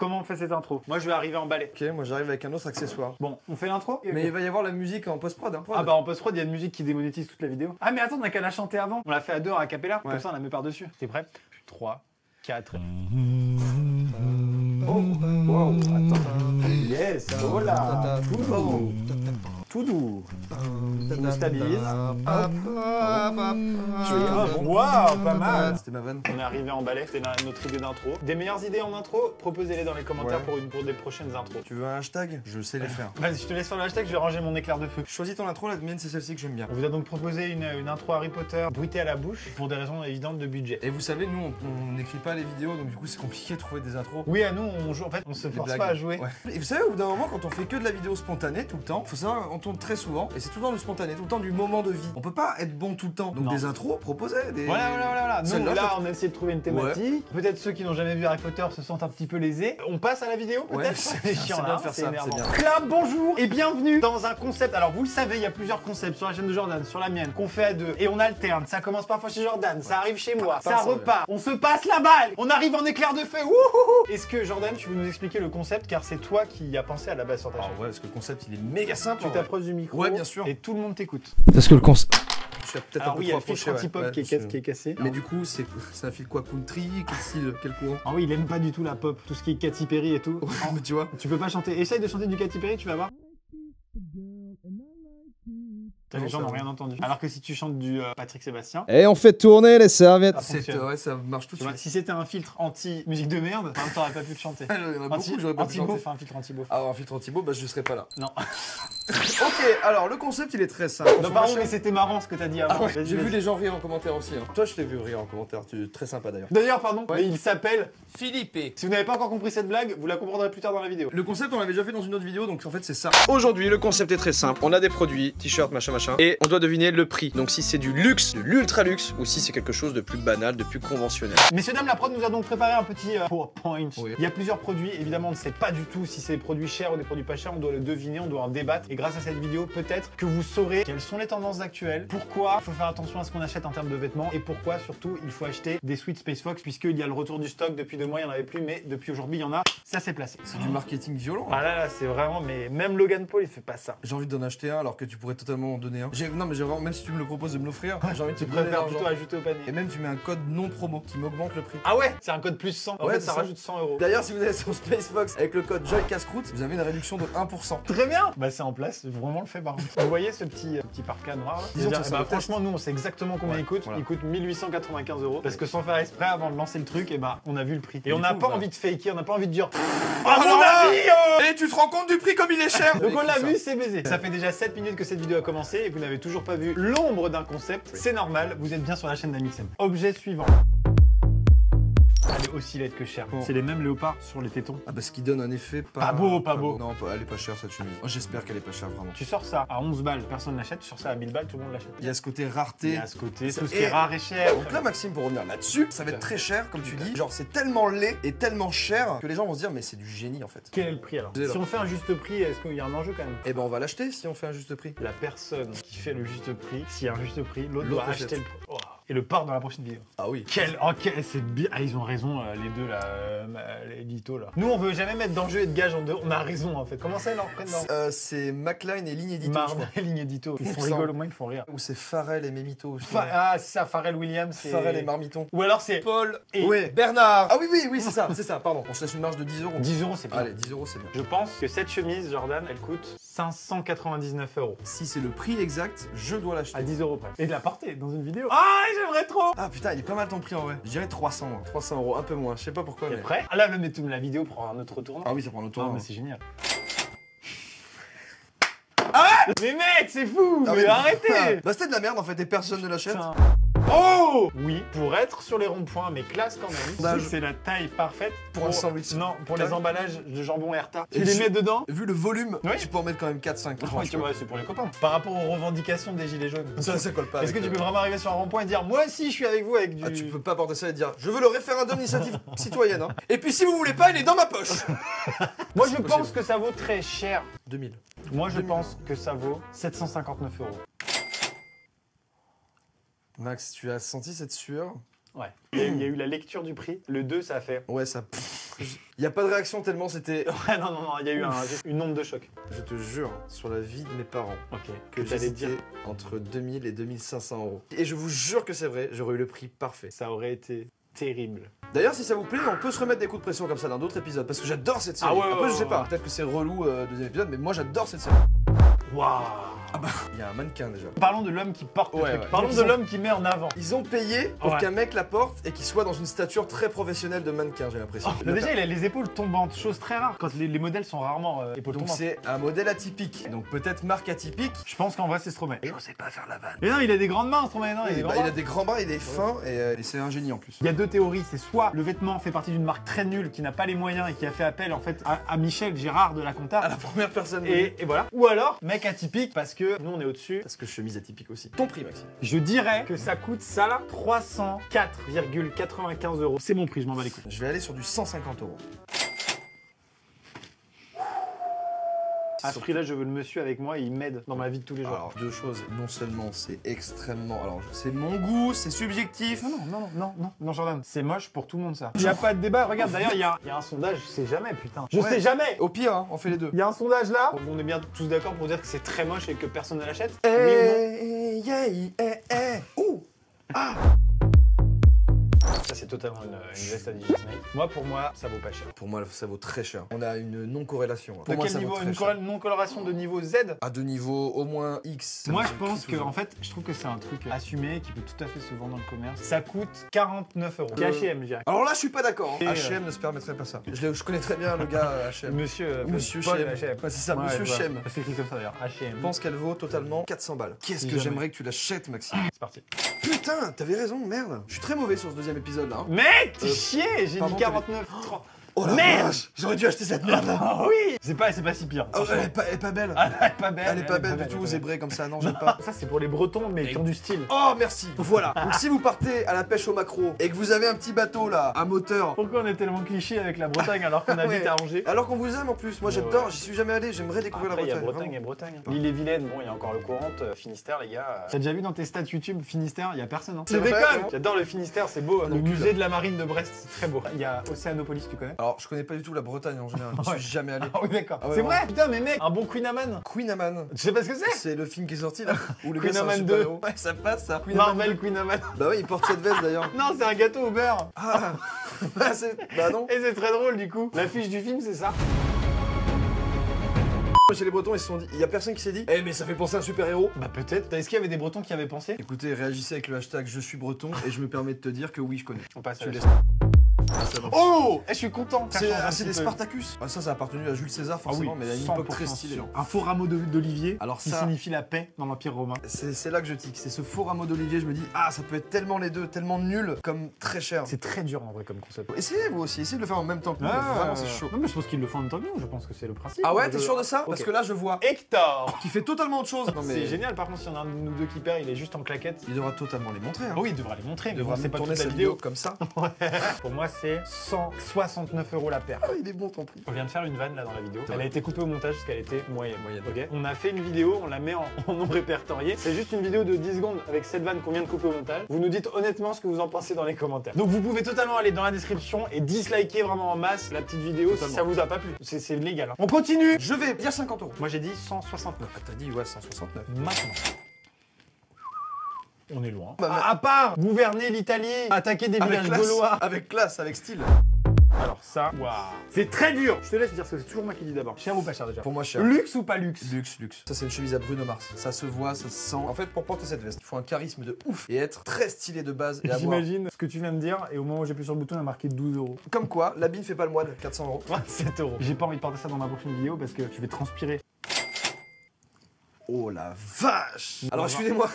Comment on fait cette intro? Moi je vais arriver en balai. Ok, moi j'arrive avec un autre accessoire. Bon, on fait l'intro? Mais il va y avoir la musique en post-prod. Hein. Ah bah en post-prod, il y a une musique qui démonétise toute la vidéo. Ah mais attends, on a qu'à la chanter avant. On l'a fait à deux à cappella, comme ça on la met par-dessus. T'es prêt? 3, 4... Oh, wow, attends. Yes, voilà. Tout doux. Je me stabilise. Waouh, pas mal. C'était ma vanne. On est arrivé en balai, c'était notre idée d'intro. Des meilleures idées en intro, proposez-les dans les commentaires pour des prochaines intros. Tu veux un hashtag? Je sais les faire. Vas-y, je te laisse faire le hashtag, je vais ranger mon éclair de feu. Choisis ton intro, la mienne c'est celle-ci que j'aime bien. On vous a donc proposé une intro Harry Potter bruitée à la bouche pour des raisons évidentes de budget. Et vous savez, nous on n'écrit pas les vidéos, donc du coup c'est compliqué de trouver des intros. Oui, à nous on joue, en fait on se force pas à jouer. Ouais. Et vous savez, au bout d'un moment, quand on fait que de la vidéo spontanée tout le temps, faut savoir, on tourne très souvent, et c'est tout le temps du spontané, tout le temps du moment de vie. On peut pas être bon tout le temps. Donc des intros, proposez des... Voilà. Nous là on a essayé de trouver une thématique. Ouais. Peut-être ceux qui n'ont jamais vu Harry Potter se sentent un petit peu lésés. On passe à la vidéo peut-être. Ouais, c'est chiant là, c'est énervant. Clap, bonjour et bienvenue dans un concept. Alors vous le savez, il y a plusieurs concepts sur la chaîne de Jordan, sur la mienne, qu'on fait à deux. Et on alterne. Ça commence parfois chez Jordan, ça arrive chez moi, ça repart. On se passe la balle. On arrive en éclair de feu. Est-ce que Jordan, tu veux nous expliquer le concept car c'est toi qui as pensé à la base sur ta chaîne? Ouais, parce que le concept il est méga simple. Tu t'approches du micro. Ouais, bien sûr. Et tout le monde t'écoute. Parce que le concept... Je suis peut-être un peu oui, trop il y a le filtre anti-pop qui est cassé. Mais du coup, c'est un fil quoi? Country? Quel style? Quel courant? Ah oui, il aime pas du tout la pop, tout ce qui est Katy Perry et tout. Mais tu vois. Tu peux pas chanter. Essaye de chanter du Katy Perry, tu vas voir. Les gens n'ont rien entendu. Alors que si tu chantes du Patrick Sébastien... Et on fait tourner les serviettes. Ouais, ça marche tout de suite. Si c'était un filtre anti-musique de merde, en même temps, t'aurais pas pu le chanter. Il y en a beaucoup que j'aurais pas pu chanter. Un filtre anti-beauf. Ah, un filtre anti-beau, bah je serais pas là. Non. Ok, alors le concept il est très simple. Non, pardon, mais c'était marrant ce que t'as dit avant. Ah ouais, j'ai vu les gens rire en commentaire aussi. Hein. Toi, je t'ai vu rire en commentaire, tu es très sympa d'ailleurs. D'ailleurs, pardon, mais il s'appelle Philippe. Si vous n'avez pas encore compris cette blague, vous la comprendrez plus tard dans la vidéo. Le concept, on l'avait déjà fait dans une autre vidéo, donc en fait, c'est ça. Aujourd'hui, le concept est très simple. On a des produits, t-shirts, machin, et on doit deviner le prix. Donc si c'est du luxe, de l'ultra luxe, ou si c'est quelque chose de plus banal, de plus conventionnel. Messieurs, dames, la prod nous a donc préparé un petit PowerPoint. Oui. Il y a plusieurs produits, évidemment, on ne sait pas du tout si c'est des produits chers ou des produits pas chers, on doit le deviner, on doit en débattre. Et grâce à cette vidéo, peut-être que vous saurez quelles sont les tendances actuelles, pourquoi il faut faire attention à ce qu'on achète en termes de vêtements, et pourquoi surtout il faut acheter des Sweet Space Fox, puisqu'il y a le retour du stock. Depuis 2 mois, il n'y en avait plus, mais depuis aujourd'hui, il y en a. Ça s'est placé. C'est du marketing violent. Ah là, c'est vraiment, mais même Logan Paul, il fait pas ça. J'ai envie d'en acheter un alors que tu pourrais totalement en donner un. Non, mais j'ai vraiment, même si tu me le proposes de me l'offrir, j'ai envie de te donner Préfère l'argent. plutôt ajouter au panier. Et même tu mets un code non promo qui m'augmente le prix. Ah ouais, c'est un code plus 100. En Ouais, fait, c'est ça ça. rajoute 100 euros. D'ailleurs, si vous allez sur Spacefox avec le code Joy Casse-Croûte, vous avez une réduction de 1%. Très bien. Bah c'est en place, vraiment le fait par contre. Vous voyez ce petit parka noir là? Disons que ça, c'est le franchement, nous on sait exactement combien il coûte. Voilà. Il coûte 1895 euros. Parce que sans faire exprès, avant de lancer le truc, et bah on a vu le prix. Et on du n'a coup, pas bah- envie de faker, on n'a pas envie de dire Ah mon avis Et tu te rends compte du prix comme il est cher. Donc on l'a vu, c'est baisé. Ça fait déjà 7 minutes que cette vidéo a commencé et vous n'avez toujours pas vu l'ombre d'un concept. C'est normal, vous êtes bien sur la chaîne d'Amixem. Objet suivant. Elle est aussi laide que chère. Bon. C'est les mêmes léopards sur les tétons. Ah bah ce qui donne un effet Pas beau, pas beau. Non, elle est pas chère cette chemise. Oh, j'espère qu'elle est pas chère vraiment. Tu sors ça à 11 balles, personne l'achète. Tu sors ça à 1000 balles, tout le monde l'achète. Il y a ce côté Il rareté. y a ce côté, Ça- tout ce qui est rare et cher. Donc là Maxime, pour revenir là-dessus, ça va être très cher comme tu dis. Genre c'est tellement laid et tellement cher que les gens vont se dire mais c'est du génie en fait. Quel est le prix alors? Si on fait un juste prix, est-ce qu'il y a un enjeu quand même? Et ben on va l'acheter si on fait un juste prix. La personne qui fait le juste prix, s'il y a un juste prix, l'autre L'autre doit achète. acheter le prix. Oh. Et le part dans la prochaine vidéo. Ah oui. C'est bien. Ah, ils ont raison, les deux là, les Lito là. Nous, on veut jamais mettre d'enjeu et de gage en deux. On a raison en fait. Comment ça, leur prénom? C'est McLean et Ligne Edito. Marne et Ligne Edito. Ils font rigoler, au moins ils font rire. Ou c'est Pharrell et Memito aussi. Ah, c'est ça, Pharrell Williams. Pharrell et Marmiton. Ou alors c'est Paul et ouais. Bernard. Ah oui, c'est ça, pardon. On se laisse une marge de 10 euros. 10 euros, c'est bien. Allez, 10 euros c'est bien. Je pense que cette chemise, Jordan, elle coûte 599 euros. Si c'est le prix exact, je dois l'acheter. À 10 euros près. Et de la porter dans une vidéo. Ah, j'aimerais trop. Ah putain, il est pas mal ton prix en vrai. Je dirais 300. 300 euros, un peu moins. Je sais pas pourquoi. T'es Mais... prêt? Ah là, la vidéo prend un autre tournant. Ah oui, ça prend le tour. Ah, mais c'est génial. Ah mais mec, c'est fou! Ah mais oui. arrêtez! Bah c'était de la merde en fait et personne ne l'achète. Putain. Oh! Oui, pour être sur les ronds-points, mais classe quand même. C'est la taille parfaite Pour un sandwich. Non, pour les emballages de jambon Herta. Et Tu les mets dedans? Vu le volume, Oui. tu peux en mettre quand même 4-5. Ouais, tu vois, c'est pour les copains. Par rapport aux revendications des gilets jaunes. Ça colle pas. Est-ce que avec tu peux vraiment arriver sur un rond-point et dire moi aussi je suis avec vous avec du. Ah, tu peux pas porter ça et dire je veux le référendum d'initiative citoyenne. Hein. Et puis si vous voulez pas, il est dans ma poche. Moi je pense que ça vaut très cher. 2000. Moi je pense que ça vaut 759 euros. Max, tu as senti cette sueur? Ouais. Il y a eu la lecture du prix. Le 2 ça a fait. Ouais, ça. Il y a pas de réaction tellement c'était... Ouais, non, il y a eu une onde de choc. Je te jure, sur la vie de mes parents, Ok. que j'allais dire entre 2000 et 2500 euros. Et je vous jure que c'est vrai, j'aurais eu le prix parfait. Ça aurait été terrible. D'ailleurs, si ça vous plaît, on peut se remettre des coups de pression comme ça dans d'autres épisodes, parce que j'adore cette série. Ah ouais, Après, je sais ouais. pas, peut-être que c'est relou deuxième épisode, mais moi j'adore cette série. Waouh. Ah bah, il y a un mannequin déjà. Parlons de l'homme qui porte le Ouais, truc. ouais. Parlons Donc, de ils ont- l'homme qui met en avant. Ils ont payé pour Ouais. qu'un mec la porte et qu'il soit dans une stature très professionnelle de mannequin, j'ai l'impression. Mais déjà, il a les épaules tombantes, chose très rare quand les modèles sont rarement épaules Donc tombantes. c'est un modèle atypique, donc peut-être marque atypique. Je pense qu'en vrai, c'est Stromae. Je sais pas faire la vanne. Mais non, il a des grandes mains, Stromae, non, il a des grands Il a bras. des grands bras, il est fin et c'est un génie en plus. Il y a deux théories, c'est soit le vêtement fait partie d'une marque très nulle qui n'a pas les moyens et qui a fait appel en fait à Michel Gérard de la Compta. À la première personne. Et voilà. Ou alors, mec atypique parce que nous on est au-dessus. Parce que chemise atypique aussi. Ton prix, Maxime. Je dirais que ça coûte ça là 304,95 €. C'est mon prix, je m'en bats les couilles. Je vais aller sur du 150 euros. À ce prix-là, je veux le monsieur avec moi et il m'aide dans ma vie de tous les jours. Alors, deux choses. Non seulement c'est extrêmement. Alors, c'est mon goût, c'est subjectif. Non, Jordan, c'est moche pour tout le monde ça. Il n'y a pas de débat. Regarde, d'ailleurs, il y a un sondage, je sais jamais, putain. Je Ouais. sais jamais. Au pire, hein, on fait les deux. Il y a un sondage là. On est bien tous d'accord pour dire que c'est très moche et que personne ne l'achète. Oui ou non? Ouh. Ça, c'est totalement une veste à DJ Snake. Pour moi, ça vaut pas cher. Pour moi, ça vaut très cher. On a une non-corrélation. Pour De moi, quel ça vaut niveau? très Une cher. non-coloration de niveau Z? À deux niveaux, au moins X. Moi, je pense que, en fait, je trouve que c'est un truc assumé qui peut tout à fait se vendre dans le commerce. Ça coûte 49 €. C'est H&M, je dirais. Alors là, je suis pas d'accord. Et, H&M ne se permettrait pas ça. Je connais très bien le gars H&M. Monsieur Paul Chem. H&M. Ouais, c'est ça, Monsieur Chem. C'est écrit comme ça d'ailleurs. H&M. Je pense qu'elle vaut totalement 400 balles. Qu'est-ce que Jamais. j'aimerais que tu l'achètes, Maxime. C'est parti. Putain, t'avais raison, merde. Je suis très mauvais sur ce deuxième épisode là. Hein. Mec, t'es chier. J'ai dit pardon, 49, 30. Oh la Merde. vache, j'aurais dû acheter cette merde là. Ah oui. C'est pas si pire. Oh, elle est pas belle. Ah, elle est pas belle. Elle est pas belle du tout, zébrée comme ça, non, j'aime pas. Ça, c'est pour les Bretons, mais qui ont du style. Oh, merci. Voilà. Donc si vous partez à la pêche au maquereau et que vous avez un petit bateau là, à moteur, Pourquoi on est tellement cliché avec la Bretagne alors qu'on habite Ouais. à Angers? alors qu'on vous aime en plus, moi Ouais, j'adore, ouais. j'y suis jamais allé, j'aimerais découvrir Après, il y la a Bretagne. Bretagne et vraiment. Bretagne. L'île est vilaine, bon, il y a encore le courant, Finistère, les gars. T'as déjà vu dans tes stats YouTube Finistère, il y a personne. Hein. C'est Je vrai, déconne. hein. J'adore le Finistère, c'est beau. Le Non plus, musée là. de la marine de Brest, c'est très beau. Il y a Océanopolis, tu connais? Alors je connais pas du tout la Bretagne en général, je Ouais. suis jamais allé. Ah oui, d'accord. Ah ouais, C'est ouais. vrai? Putain, mais mec, un bon Queen Amman. Queen Amman. Tu sais pas ce que c'est? C'est le film qui est sorti là où le Queen gars c'est un Amman 2. super-héros. Ouais, ça passe ça. Queen Amman Marvel 2. Queen Amman. Bah oui, il porte cette veste d'ailleurs. Non, c'est un gâteau au beurre. Ah, bah non. Et c'est très drôle du coup. L'affiche du film, c'est ça. Chez les Bretons, ils se sont dit, il y a personne qui s'est dit, eh mais ça fait penser à un super-héros. Bah peut-être. Est-ce qu'il y avait des Bretons qui avaient pensé? Écoutez, réagissez avec le hashtag je suis breton et je me permets de te dire que oui, je connais. On passe à Tu la laisses. suite. Oh, Oh, je suis content. Ça c'est change un c'est petit des peu. Spartacus. Ah, ça a appartenu à Jules César Ah oui, forcément, mais à une époque très 100% stylée. sûr. Un faux rameau d'olivier Alors qui ça- signifie la paix dans l'Empire romain. C'est là que je tique, c'est ce faux rameau d'olivier, je me dis, ah ça peut être tellement les deux, tellement nul comme très cher. C'est très dur en vrai comme concept. Essayez vous aussi, essayez de le faire en même temps que nous, mais vraiment c'est chaud. Non mais je pense qu'ils le font en même temps que nous, je pense que c'est le principe. Ah ouais, t'es sûr de ça? Ok. Parce que là je vois Hector. qui fait totalement autre chose. Non, mais C'est génial par contre si on a un de nous deux qui perd, il est juste en claquette. il devra totalement les montrer. Hein. Ah oui, il devra les montrer, Il mais devra bon, c'est nous pas tourner toute la cette vidéo vidéo. comme ça. Pour moi c'est 169 € la paire. Ah, il est bon ton prix. On vient de faire une vanne là dans la vidéo. C'est Elle a vrai. été coupée au montage parce qu'elle était moyenne. Moyenne. Ok. On a fait une vidéo, on la met en nombre répertorié. C'est juste une vidéo de 10 secondes avec cette vanne qu'on vient de couper au montage. Vous nous dites honnêtement ce que vous en pensez dans les commentaires. Donc vous pouvez totalement aller dans la description et disliker vraiment en masse la petite vidéo Totalement. si ça vous a pas plu. C'est légal. Hein. On continue. Je vais dire 50 euros. Moi j'ai dit 169. Ah, t'as dit ouais 169. Maintenant. On est loin. Bah, À part gouverner l'Italie, attaquer des villages gaulois. avec classe, avec style. Alors ça, waouh. C'est très dur. Je te laisse dire parce que c'est toujours moi qui dis d'abord. Cher ou pas cher déjà? Pour moi cher. Luxe ou pas luxe? Luxe, luxe. Ça c'est une chemise à Bruno Mars. Ça se voit, ça se sent. En fait, pour porter cette veste, il faut un charisme de ouf et être très stylé de base et avoir. J'imagine ce que tu viens de dire et au moment où j'ai appuyé sur le bouton, il a marqué 12 €. Comme quoi, l'habit ne fait pas le moine. 400 euros. 7 €. J'ai pas envie de porter ça dans ma prochaine vidéo parce que je vais transpirer. Oh la vache. Alors excusez-moi,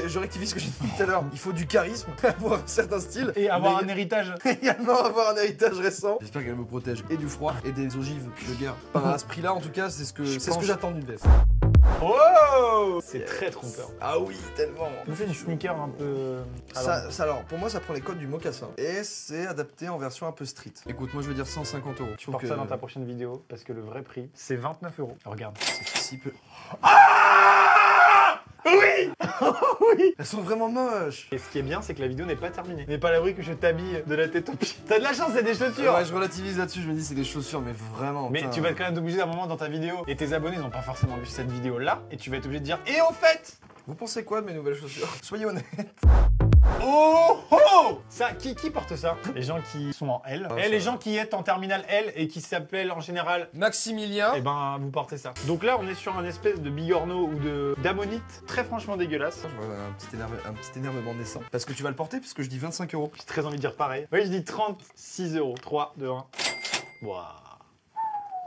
je rectifie ce que j'ai dit tout à l'heure. Il faut du charisme, avoir un certain style Et avoir mais un héritage. également avoir un héritage récent. J'espère qu'elle me protège et du froid et des ogives de guerre. Enfin, à ce prix-là, en tout cas, c'est ce que j'attends d'une veste. Oh, c'est très trompeur. Ah oui, tellement. On fait du sneaker un peu. Alors, pour moi, ça prend les codes du mocassin. Et c'est adapté en version un peu street. Écoute, moi je veux dire 150 euros. Tu portes ça dans ta prochaine vidéo parce que le vrai prix, c'est 29 €. Regarde. C'est si peu. Oui. Oui. Elles sont vraiment moches. Et ce qui est bien, c'est que la vidéo n'est pas terminée. N'est pas à l'abri que je t'habille de la tête aux pieds. T'as de la chance, c'est des chaussures. Ouais, je relativise là-dessus, je me dis c'est des chaussures, mais vraiment. Mais putain. tu vas être quand même obligé d'un moment dans ta vidéo, et tes abonnés n'ont pas forcément vu cette vidéo là, et tu vas être obligé de dire et en fait. Vous pensez quoi de mes nouvelles chaussures? Soyez honnête. Oh oh. Ça, qui porte ça? Les gens qui sont en L. Ah, Et ça les va. gens qui sont en terminale L et qui s'appellent en général. Maximilien. Eh ben, vous portez ça. Donc là, on est sur un espèce de bigorneau ou de d'ammonite très franchement dégueulasse. Je vois un petit énervement naissant. Parce que tu vas le porter, puisque je dis 25 €. J'ai très envie de dire pareil. Oui, je dis 36 €. 3, 2, 1. Waouh.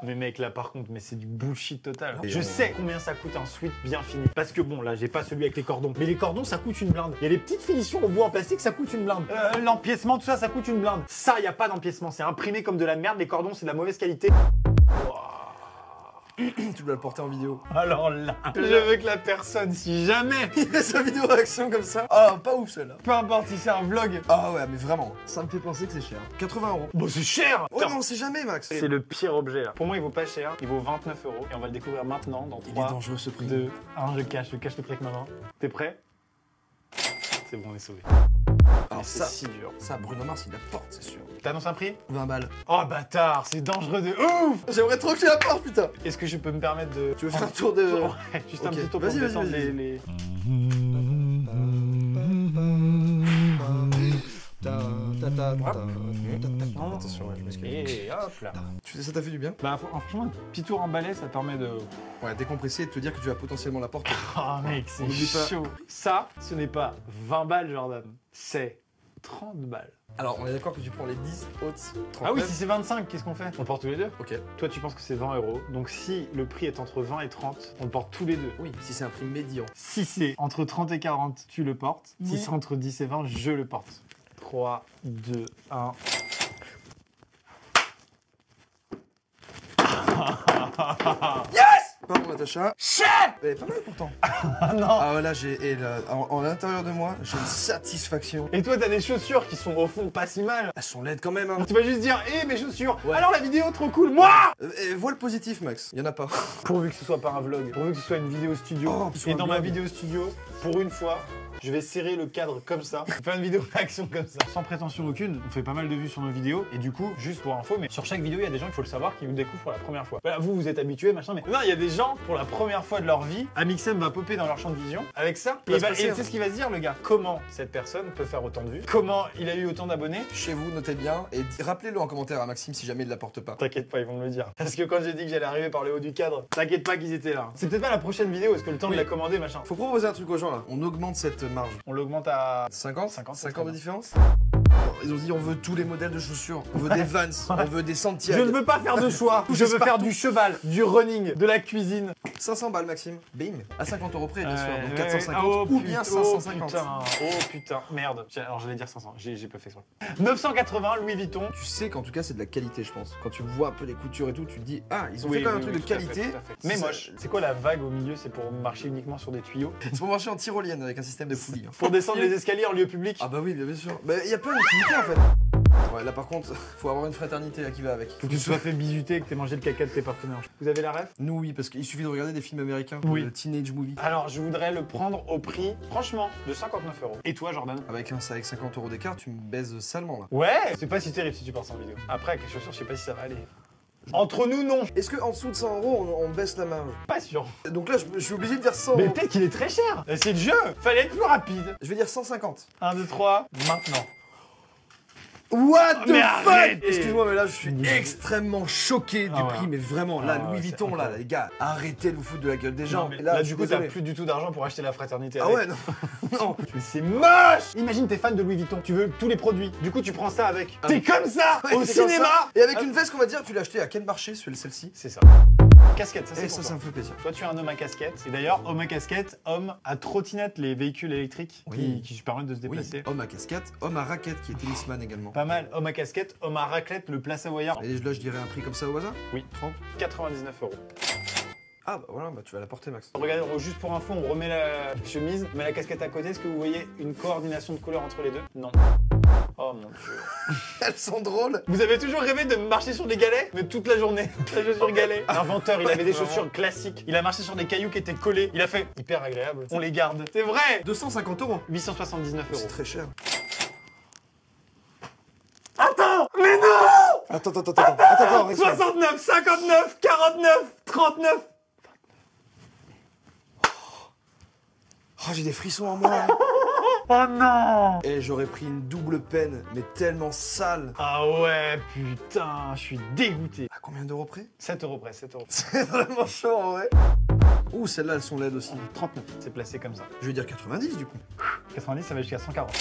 Mais mec, là par contre, mais c'est du bullshit total. Et Je sais combien ça coûte un sweat bien fini. Parce que bon, là, j'ai pas celui avec les cordons. Mais les cordons, ça coûte une blinde. Il y a les petites finitions au bout en plastique, ça coûte une blinde. L'empiècement, tout ça, ça coûte une blinde. Ça, y a pas d'empiècement. C'est imprimé comme de la merde. Les cordons, c'est de la mauvaise qualité. Tu dois le porter en vidéo. Alors là, je veux que la personne, si jamais, Il fait sa vidéo réaction comme ça. Ah, pas ouf celle-là. peu importe si c'est un vlog. Ah ouais, mais vraiment. Ça me fait penser que c'est cher. 80 €. Bon, c'est cher. Ouais, mais on sait jamais, Max. C'est le pire objet là. Pour moi, il vaut pas cher. Il vaut 29 €. Et on va le découvrir maintenant dans Il est 3, dangereux ce prix. 2, 1. Je cache le prix avec ma main. T'es prêt? C'est bon, on est sauvé. Alors C'est ça, si dur. ça, Bruno Mars, il la porte, c'est sûr. T'annonces un prix? 20 balles. Oh bâtard, c'est dangereux de ouf! J'aimerais trop que tu la portes, putain. Est-ce que je peux me permettre de... Tu veux faire un tour de... Ouais, juste un Ok. petit tour pour Vas-y, descendre vas-y. les... Attention, ouais, je m'excuse. Et hop là. Ça t'a fait du bien? Bah franchement, un petit tour en balai, ça permet de... Ouais, décompresser et de te dire que tu vas potentiellement la porter. Oh mec, c'est On n'oublie pas. chaud. Ça, ce n'est pas 20 balles Jordan, c'est 30 balles. Alors, on est d'accord que tu prends les 10 hautes 30. Ah oui, si c'est 25, qu'est-ce qu'on fait? On le porte tous les deux? Ok. Toi, tu penses que c'est 20 €. Donc si le prix est entre 20 et 30, on le porte tous les deux. Oui, si c'est un prix médian. Si c'est entre 30 et 40, tu le portes. Si Oui. c'est entre 10 et 20, je le porte. 3, 2, 1. Pardon, Natacha. Elle est pas mal pourtant. Ah non! Ah ouais, là, à l'intérieur de moi, j'ai une satisfaction. Et toi, t'as des chaussures qui sont au fond pas si mal. Elles sont laides quand même, hein. Tu vas juste dire, hé, mes chaussures! Ouais. Alors la vidéo, trop cool, moi! Vois le positif, Max. Y en a pas. Pourvu que ce soit pas un vlog, pourvu que ce soit une vidéo studio. Oh, que ce soit Et un dans ma vlog. vidéo studio, pour une fois, je vais serrer le cadre comme ça, faire une vidéo d'action comme ça. Sans prétention aucune, on fait pas mal de vues sur nos vidéos, et du coup, juste pour info, mais sur chaque vidéo, il y a des gens, il faut le savoir, qui nous découvrent pour la première fois. Voilà, vous êtes habitués, machin, mais non, il y a des gens, pour la première fois de leur vie, Amixem va popper dans leur champ de vision avec ça. Et, va se passer, tu sais ce qu'il va se dire, le gars? Comment cette personne peut faire autant de vues? Comment il a eu autant d'abonnés? Chez vous, notez bien et rappelez-le en commentaire à Maxime si jamais il la porte pas. T'inquiète pas, ils vont me le dire. Parce que quand j'ai dit que j'allais arriver par le haut du cadre, t'inquiète pas qu'ils étaient là. C'est peut-être pas la prochaine vidéo, parce que le temps de Oui. la commander, machin. Faut proposer un truc aux gens là. On augmente cette marge. On l'augmente à 50 50, 50 de différence. Ils ont dit on veut tous les modèles de chaussures. On veut des Vans, on veut des Je Santiago. ne veux pas faire de choix. Je veux faire du cheval, du running, de la cuisine. 500 balles, Maxime. Bing. À 50 € près, bien sûr. Donc Ouais, 450 oh, ou bien putain, 550. Oh putain, merde. Alors j'allais dire 500, j'ai pas fait exprès. 980 Louis Vuitton. Tu sais qu'en tout cas c'est de la qualité, je pense. Quand tu vois un peu les coutures et tout, tu te dis ah ils ont Oui, fait quand même oui, un truc oui, de tout à fait, qualité. tout à fait. Mais Ça- moche. C'est quoi la vague au milieu? C'est pour marcher uniquement sur des tuyaux. C'est pour marcher en tyrolienne avec un système de poulies. hein. Pour descendre les escaliers en lieu public. Ah bah oui, bien sûr. Mais il y a plein d'utilité en fait. Ouais, là par contre, faut avoir une fraternité là, qui va avec. Faut que tu te sois fait bisuter et que t'aies mangé le caca de tes partenaires. Vous avez la ref? Nous oui, parce qu'il suffit de regarder des films américains, Oui. le teenage movie. Alors je voudrais le prendre au prix, franchement, de 59 €. Et toi Jordan? Avec 50 € d'écart, tu me baises salement là. Ouais, c'est pas si terrible si tu penses en vidéo. Après avec les chaussures, je sais pas si ça va aller. Entre nous, non. Est-ce qu'en dessous de 100 € on baisse la marge? Pas sûr. Donc là je suis obligé de dire 100 Mais €. peut-être qu'il est très cher. C'est le jeu. Fallait être plus rapide. Je vais dire 150. 1, 2, 3, maintenant. What the Mais fuck? arrête! Excuse-moi, mais là je suis extrêmement choqué du Ah ouais. prix, mais vraiment, là, Ah ouais, Louis c'est Vuitton, là, incroyable. les gars, arrêtez de vous foutre de la gueule des gens. Non, mais Et là, je du suis coup, t'as désolé. plus du tout d'argent pour acheter la fraternité. Ah avec. ouais, non. Non. Mais c'est moche. Imagine, t'es fan de Louis Vuitton. Tu veux tous les produits. Du coup, tu prends ça avec. Ah T'es oui. comme ça Ouais, au c'est comme cinéma. ça. Et avec une veste qu'on va dire, tu l'as acheté à quel marché celle-ci? C'est ça. Casquette, ça Et c'est ça, pour ça toi. me fait plaisir. Toi, tu es un homme à casquette. Et d'ailleurs, homme à casquette, homme à trottinette, les véhicules électriques Oui. qui permettent de se Oui, déplacer. homme à casquette, homme à raquette qui est tennisman également. Pas mal. Homme à casquette, homme à raclette, le plat savoyard. Et là, je dirais un prix comme ça au hasard? Oui. 30. 99 €. Ah bah voilà, bah tu vas la porter, Max. Regardez, juste pour info, on remet la chemise, mais la casquette à côté. Est-ce que vous voyez une coordination de couleurs entre les deux? Non. Oh mon dieu. Elles sont drôles. Vous avez toujours rêvé de marcher sur des galets, mais toute la journée. La chaussure galet. L'inventeur, il avait des chaussures classiques. Il a marché sur des cailloux qui étaient collés. Il a fait hyper agréable. On les garde. C'est vrai. 250 €. 879 C'est euros. très cher. Attends, mais non. Attends, reste là. 69, 59, 49, 39. Oh, j'ai des frissons en moi. Oh non. Et j'aurais pris une double peine, mais tellement sale. Ah ouais, putain, je suis dégoûté. À combien d'euros près? 7 euros près, 7 euros. C'est vraiment chaud en vrai. Ouh, celles-là, elles sont laides aussi. 39, c'est placé comme ça. Je vais dire 90 du coup. 90, ça va jusqu'à 140.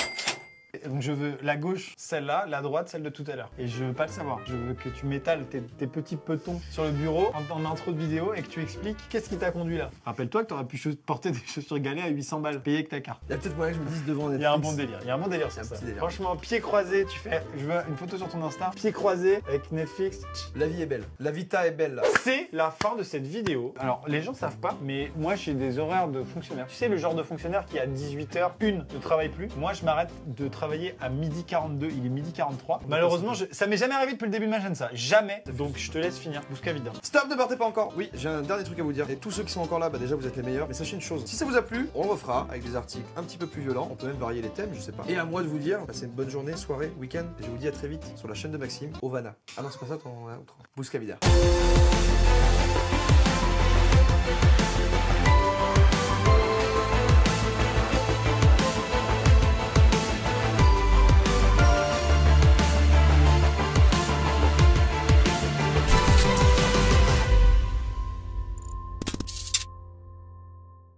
Donc je veux la gauche, celle-là, la droite, celle de tout à l'heure. Et je veux pas le savoir. Je veux que tu m'étales tes petits petons sur le bureau en intro de vidéo et que tu expliques qu'est-ce qui t'a conduit là. Rappelle-toi que t'aurais pu porter des chaussures galets à 800 balles, payées avec ta carte. Il y a peut-être moyen que je me dise devant Netflix. Il y a un bon délire, il y a un bon délire sur ça. petit délire. Franchement, pieds croisés, tu fais, je veux une photo sur ton Insta, pieds croisés avec Netflix. La vie est belle. La vita est belle là. C'est la fin de cette vidéo. Alors, les gens savent pas, mais moi j'ai des horaires de fonctionnaire. Tu sais, le genre de fonctionnaire qui à 18h, ne travaille plus. Moi, je m'arrête de travailler à 12h42, il est 12h43. Malheureusement, ça m'est jamais arrivé depuis le début de ma chaîne, ça. Jamais. Donc, je te laisse finir. Bouscavida. Stop, ne partez pas encore. Oui, j'ai un dernier truc à vous dire. Et tous ceux qui sont encore là, bah déjà vous êtes les meilleurs. Mais sachez une chose, si ça vous a plu, on le refera avec des articles un petit peu plus violents. On peut même varier les thèmes, je sais pas. Et à moi de vous dire, passez une bonne journée, soirée, week-end. Et je vous dis à très vite sur la chaîne de Maxime, Ovana. Ah non, c'est pas ça ton outro. Bouscavida.